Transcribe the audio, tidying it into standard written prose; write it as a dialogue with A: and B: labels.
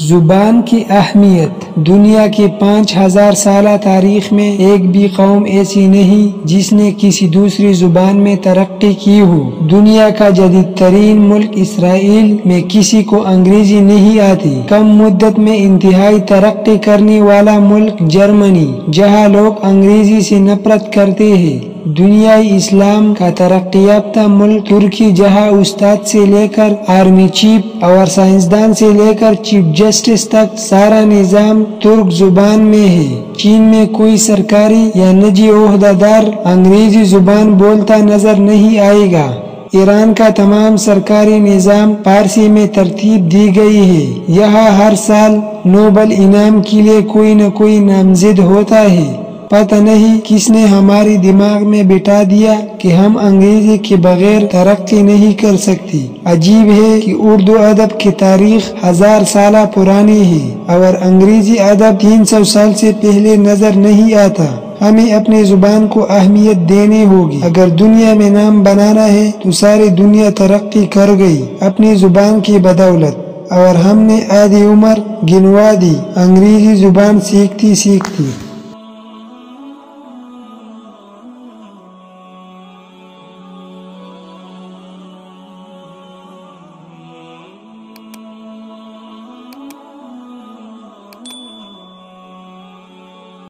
A: زبان کی اہمیت۔ دنیا کی 5000 سالہ تاریخ میں ایک بھی قوم ایسی نہیں جس نے کسی دوسری زبان میں ترقی کی ہو۔ دنیا کا جدید ترین ملک اسرائیل میں کسی کو انگریزی نہیں آتی۔ کم مدت میں انتہائی ترقی کرنے والا ملک جرمنی، جہاں لوگ انگریزی سے نفرت کرتے ہیں۔ دنیای اسلام کا ترقی یافتہ ملک ترکی، جہاں استاد سے لے کر آرمی چیف اور سائنسدان سے لے کر چیف جسٹس تک سارا نظام ترک زبان میں ہے۔ چین میں کوئی سرکاری یا نجی عہدہ دار انگریزی زبان بولتا نظر نہیں آئے گا۔ ایران کا تمام سرکاری نظام فارسی میں ترتیب دی گئی ہے۔ یہاں ہر سال نوبل انعام کے لیے کوئی نہ کوئی نامزد ہوتا ہے۔ پتہ نہیں کس نے ہمارے دماغ میں بٹھا دیا کہ ہم انگریزی کے بغیر ترقی نہیں کر سکتے۔ عجیب ہے کہ اردو ادب کی تاریخ 1000 سالہ پرانی ہے اور انگریزی ادب 300 سال سے پہلے نظر نہیں آتا۔ ہمیں اپنی زبان کو اہمیت دینی ہوگی۔ اگر دنیا میں نام بنانا ہے تو ساری دنیا ترقی کر گئی اپنی زبان کی بدولت، اور ہم نے آدھی عمر گنوا دی انگریزی زبان سیکھتی